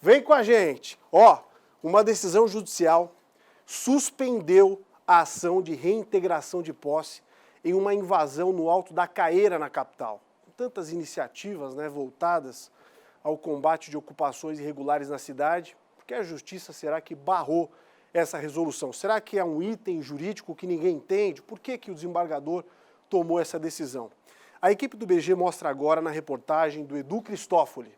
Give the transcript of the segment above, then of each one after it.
Vem com a gente. Ó, uma decisão judicial suspendeu a ação de reintegração de posse em uma invasão no Alto da Caeira, na capital. Com tantas iniciativas, voltadas ao combate de ocupações irregulares na cidade, por que a justiça será que barrou essa resolução? Será que é um item jurídico que ninguém entende? Por que o desembargador tomou essa decisão? A equipe do BG mostra agora na reportagem do Edu Cristófoli.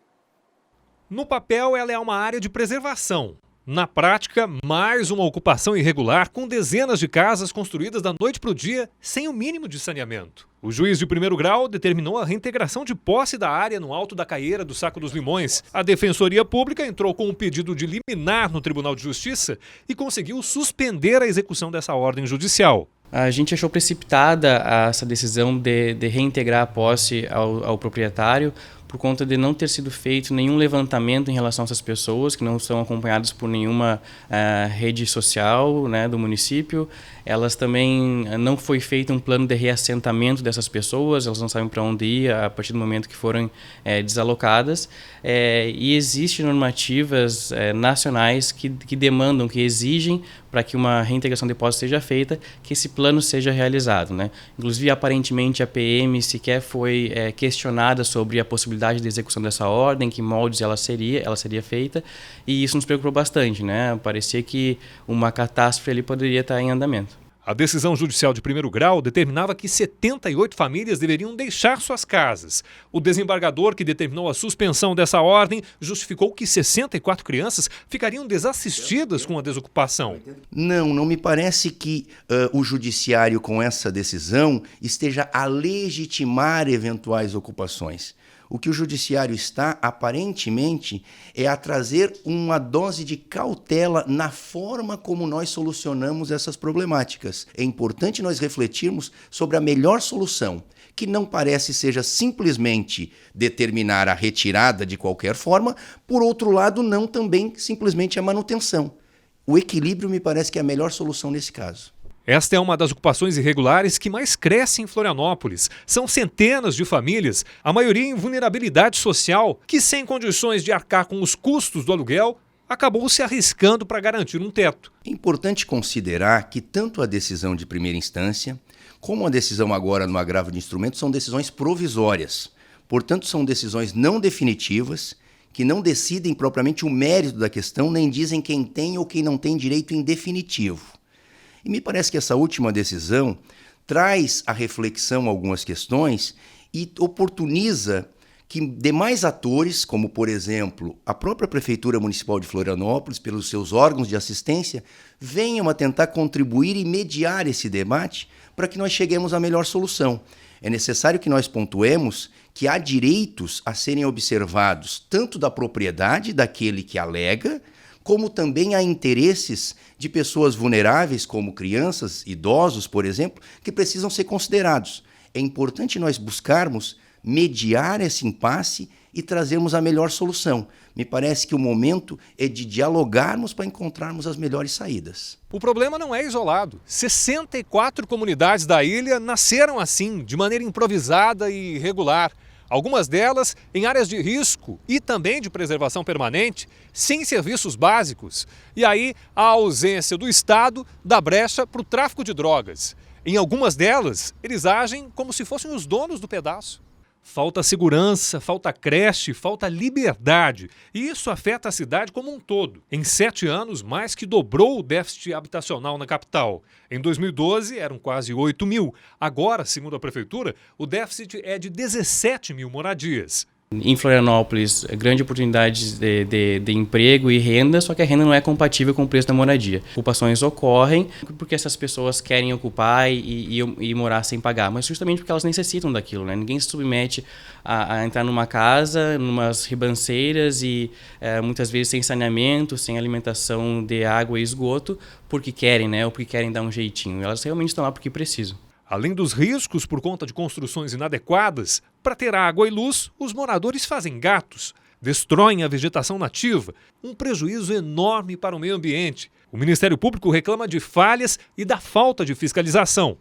No papel, ela é uma área de preservação. Na prática, mais uma ocupação irregular com dezenas de casas construídas da noite para o dia sem o mínimo de saneamento. O juiz de primeiro grau determinou a reintegração de posse da área no Alto da Caeira do Saco dos Limões. A Defensoria Pública entrou com um pedido de liminar no Tribunal de Justiça e conseguiu suspender a execução dessa ordem judicial. A gente achou precipitada essa decisão de reintegrar a posse ao proprietário por conta de não ter sido feito nenhum levantamento em relação a essas pessoas que não são acompanhadas por nenhuma rede social, do município. Elas também não foi feito um plano de reassentamento dessas pessoas, elas não sabem para onde ir a partir do momento que foram desalocadas. E existem normativas nacionais que demandam, que exigem para que uma reintegração de posse seja feita, que esse plano seja realizado. Inclusive, aparentemente, a PM sequer foi questionada sobre a possibilidade de execução dessa ordem, que moldes ela seria feita, e isso nos preocupou bastante. Parecia que uma catástrofe ali poderia estar em andamento. A decisão judicial de primeiro grau determinava que 78 famílias deveriam deixar suas casas. O desembargador que determinou a suspensão dessa ordem justificou que 64 crianças ficariam desassistidas com a desocupação. Não me parece que o judiciário com essa decisão esteja a legitimar eventuais ocupações. O que o judiciário está, aparentemente, é a trazer uma dose de cautela na forma como nós solucionamos essas problemáticas. É importante nós refletirmos sobre a melhor solução, que não parece seja simplesmente determinar a retirada de qualquer forma, por outro lado, não também simplesmente a manutenção. O equilíbrio me parece que é a melhor solução nesse caso. Esta é uma das ocupações irregulares que mais cresce em Florianópolis. São centenas de famílias, a maioria em vulnerabilidade social, que sem condições de arcar com os custos do aluguel, acabou se arriscando para garantir um teto. É importante considerar que tanto a decisão de primeira instância, como a decisão agora no agravo de instrumento, são decisões provisórias. Portanto, são decisões não definitivas, que não decidem propriamente o mérito da questão, nem dizem quem tem ou quem não tem direito em definitivo. E me parece que essa última decisão traz à reflexão algumas questões e oportuniza que demais atores, como, por exemplo, a própria Prefeitura Municipal de Florianópolis, pelos seus órgãos de assistência, venham a tentar contribuir e mediar esse debate para que nós cheguemos à melhor solução. É necessário que nós pontuemos que há direitos a serem observados, tanto da propriedade daquele que alega, como também há interesses de pessoas vulneráveis, como crianças, idosos, por exemplo, que precisam ser considerados. É importante nós buscarmos mediar esse impasse e trazermos a melhor solução. Me parece que o momento é de dialogarmos para encontrarmos as melhores saídas. O problema não é isolado. 64 comunidades da ilha nasceram assim, de maneira improvisada e irregular. Algumas delas em áreas de risco e também de preservação permanente, sem serviços básicos. E aí a ausência do Estado dá brecha para o tráfico de drogas. Em algumas delas, eles agem como se fossem os donos do pedaço. Falta segurança, falta creche, falta liberdade. E isso afeta a cidade como um todo. Em 7 anos, mais que dobrou o déficit habitacional na capital. Em 2012, eram quase 8 mil. Agora, segundo a Prefeitura, o déficit é de 17 mil moradias. Em Florianópolis, grande oportunidade de emprego e renda, só que a renda não é compatível com o preço da moradia. Ocupações ocorrem porque essas pessoas querem ocupar e morar sem pagar, mas justamente porque elas necessitam daquilo, Ninguém se submete a entrar numa casa, numas ribanceiras e muitas vezes sem saneamento, sem alimentação de água e esgoto, porque querem, ou porque querem dar um jeitinho. Elas realmente estão lá porque precisam. Além dos riscos por conta de construções inadequadas, para ter água e luz, os moradores fazem gatos, destroem a vegetação nativa, um prejuízo enorme para o meio ambiente. O Ministério Público reclama de falhas e da falta de fiscalização.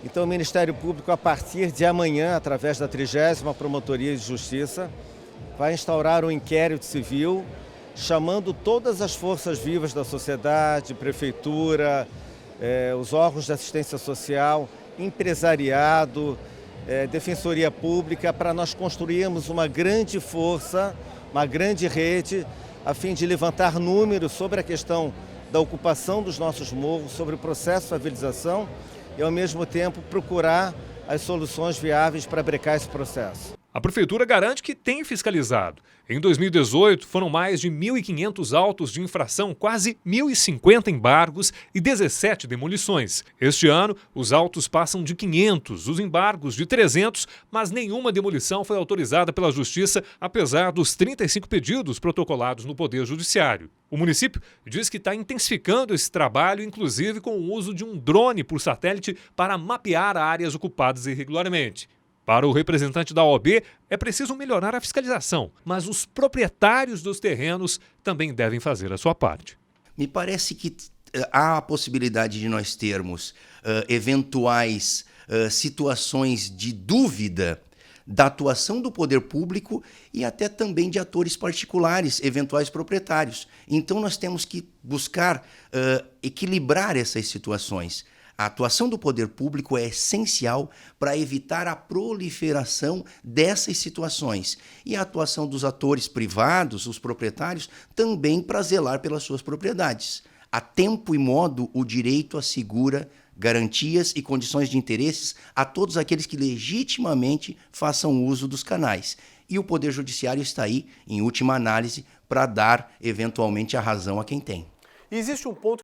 Então o Ministério Público, a partir de amanhã, através da 30ª Promotoria de Justiça, vai instaurar um inquérito civil chamando todas as forças vivas da sociedade, prefeitura, os órgãos de assistência social, empresariado, defensoria pública, para nós construirmos uma grande força, uma grande rede, a fim de levantar números sobre a questão da ocupação dos nossos morros, sobre o processo de favelização e, ao mesmo tempo, procurar as soluções viáveis para brecar esse processo. A Prefeitura garante que tem fiscalizado. Em 2018, foram mais de 1.500 autos de infração, quase 1.050 embargos e 17 demolições. Este ano, os autos passam de 500, os embargos de 300, mas nenhuma demolição foi autorizada pela Justiça, apesar dos 35 pedidos protocolados no Poder Judiciário. O município diz que está intensificando esse trabalho, inclusive com o uso de um drone por satélite para mapear áreas ocupadas irregularmente. Para o representante da OAB, é preciso melhorar a fiscalização, mas os proprietários dos terrenos também devem fazer a sua parte. Me parece que há a possibilidade de nós termos eventuais situações de dúvida da atuação do poder público e até também de atores particulares, eventuais proprietários. Então nós temos que buscar equilibrar essas situações. A atuação do poder público é essencial para evitar a proliferação dessas situações. E a atuação dos atores privados, os proprietários, também para zelar pelas suas propriedades. A tempo e modo, o direito assegura garantias e condições de interesses a todos aqueles que legitimamente façam uso dos canais. E o Poder Judiciário está aí, em última análise, para dar, eventualmente, a razão a quem tem. E existe um ponto